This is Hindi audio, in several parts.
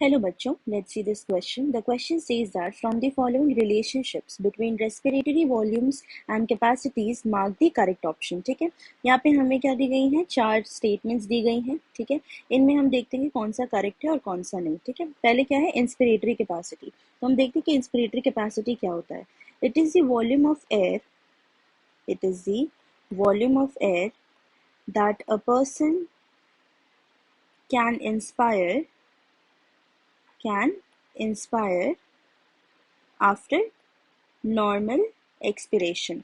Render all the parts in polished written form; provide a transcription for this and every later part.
Hello बच्चों, let's see this question. The question says that from the following relationships between respiratory volumes and capacities mark the correct option. ठीक है, यहाँ पे हमें क्या दी गई हैं, 4 स्टेटमेंट्स दी गई हैं. ठीक है, इनमें हम देखते हैं कौन सा करेक्ट है और कौन सा नहीं. ठीक है, पहले क्या है इंस्पिरेटरी कैपेसिटी. तो हम देखते हैं कि इंस्पिरेटरी कैपेसिटी क्या होता है. It is the volume of air, it is the volume of air that a person can inspire after normal expiration.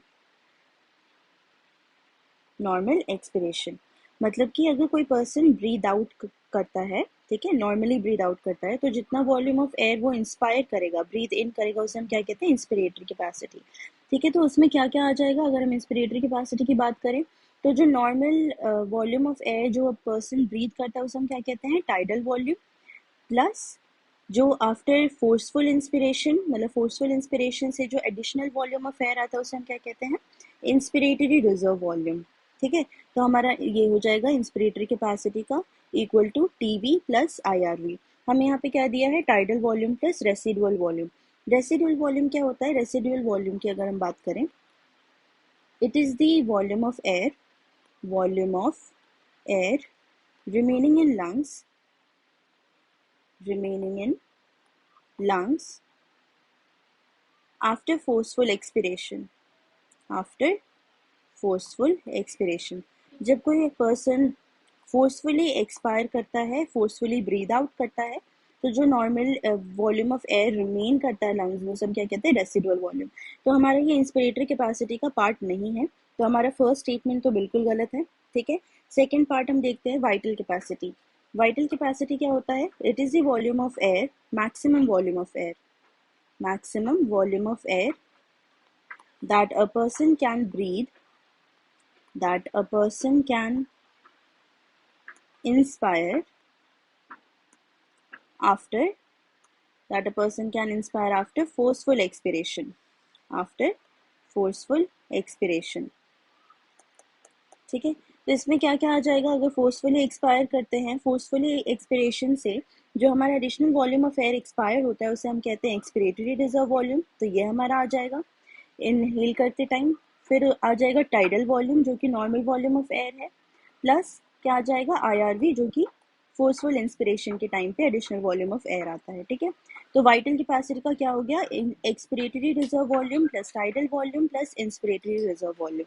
Normal expiration मतलब कि अगर कोई पर्सन ब्रीद आउट करता है, ठीक है, नॉर्मली ब्रीद आउट करता है, तो जितना वॉल्यूम ऑफ एयर वो इंस्पायर करेगा, ब्रीद इन करेगा, उसे हम क्या कहते हैं, इंस्पिरेटरी कैपेसिटी. ठीक है, तो उसमें क्या क्या आ जाएगा. अगर हम इंस्पिरेटरी कैपेसिटी की बात करें तो जो नॉर्मल वॉल्यूम ऑफ एयर जो पर्सन ब्रीद करता है उसे हम क्या कहते हैं, टाइडल वॉल्यूम, प्लस जो आफ्टर फोर्सफुल इंस्पिरेशन, मतलब फोर्सफुल इंस्पिरेशन से जो एडिशनल वॉल्यूम ऑफ एयर आता है उसे हम क्या कहते हैं, इंस्पिरेटरी रिजर्व वॉल्यूम. ठीक है, तो हमारा ये हो जाएगा इंस्पिरेटरी कैपेसिटी का equal to TV plus IRV. हमें यहाँ पे क्या दिया है, tidal volume plus residual volume. Residual volume क्या होता है, रेसिडुअल वॉल्यूम की अगर हम बात करें, it is the volume of air remaining in lungs after forceful expiration. जब कोई पर्सन फोर्सफुली एक्सपायर करता है, फोर्सफुली ब्रीद आउट करता है, तो जो normal volume of air remain करता है लंग्स में, हम क्या कहते हैं, रेसिडुअल वॉल्यूम. तो हमारा ये इंस्पिरेटरी कैपेसिटी का पार्ट नहीं है, तो हमारा फर्स्ट स्टेटमेंट तो बिल्कुल गलत है. ठीक है, सेकेंड पार्ट हम देखते हैं, वाइटल कैपेसिटी. वाइटल कैपेसिटी क्या होता है, it is the volume of air, maximum volume of air that a person can inspire after forceful expiration. ठीक है, तो इसमें क्या क्या आ जाएगा. अगर फोर्सफुली एक्सपायर करते हैं, फोर्सफुली एक्सपिरेशन से जो हमारा additional volume of air expire होता है उसे हम कहते हैं एक्सपिरेटरी रिजर्व वॉल्यूम. तो ये हमारा आ जाएगा इनहेल करते टाइम. फिर आ जाएगा टाइडल वॉल्यूम जो कि नॉर्मल वॉल्यूम ऑफ एयर है, प्लस क्या आ जाएगा, IRV जो कि फोर्सफुल इंस्पिरेशन के टाइम पे एडिशनल वॉल्यूम ऑफ एयर आता है. ठीक है, तो वाइटल कैपेसिटी का क्या हो गया, expiratory reserve volume plus tidal volume plus inspiratory reserve volume.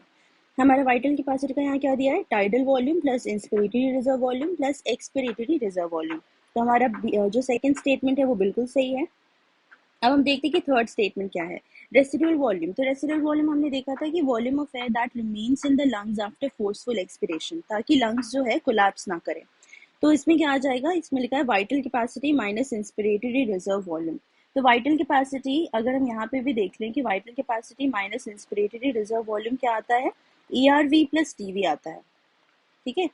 हमारा वाइटल कैपेसिटी का यहाँ क्या दिया है, tidal volume plus inspiratory reserve volume plus expiratory reserve volume. तो हमारा जो सेकंड स्टेटमेंट है वो बिल्कुल सही है. अब हम देखते हैं कि थर्ड स्टेटमेंट क्या है, रेसिडुअल वॉल्यूम. तो रेसिडुअल वॉल्यूम हमने देखा था कि volume of air that remains in the lungs after forceful expiration, ताकि लंग्स जो है कोलैप्स ना करें. तो इसमें क्या आ जाएगा, इसमें लिखा है vital capacity minus inspiratory reserve volume. तो वाइटल कैपेसिटी अगर हम यहाँ पे भी देख लें कि vital capacity minus inspiratory reserve volume क्या आता है, ERV प्लस TV आता है. ठीक है,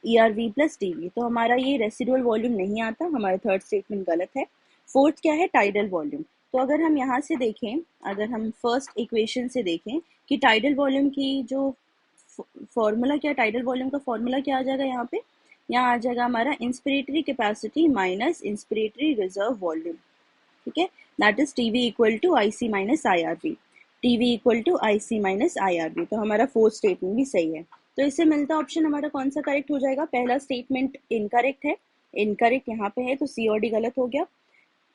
ERV प्लस TV. तो हमारा ये रेसिडुअल वॉल्यूम नहीं आता, हमारा थर्ड स्टेटमेंट गलत है. फोर्थ क्या है, टाइडल वॉल्यूम. तो अगर हम यहाँ से देखें, अगर हम फर्स्ट इक्वेशन से देखें कि टाइडल वॉल्यूम की जो फॉर्मूला क्या, टाइडल वॉल्यूम का फॉर्मूला क्या आ जाएगा, यहाँ आ जाएगा हमारा inspiratory capacity minus inspiratory reserve volume. ठीक है, that is TV equal to IC minus IRV. तो हमारा फोर्थ स्टेटमेंट भी सही है. तो इससे मिलता ऑप्शन हमारा कौन सा करेक्ट हो जाएगा, पहला स्टेटमेंट इनकरेक्ट है, इनकरेक्ट यहाँ पे है, तो C और D गलत हो गया.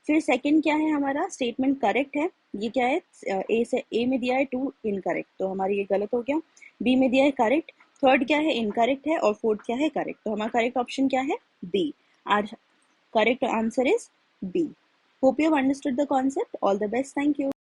फिर सेकंड क्या है, हमारा स्टेटमेंट करेक्ट है, ये क्या है, A में दिया है 2 इनकरेक्ट, तो हमारी ये गलत हो गया. B में दिया है करेक्ट, थर्ड क्या है, इनकरेक्ट है, और फोर्थ क्या है, करेक्ट. तो हमारा करेक्ट ऑप्शन क्या है, B. Our correct answer is B. Hope you have understood the concept. All the best. Thank you.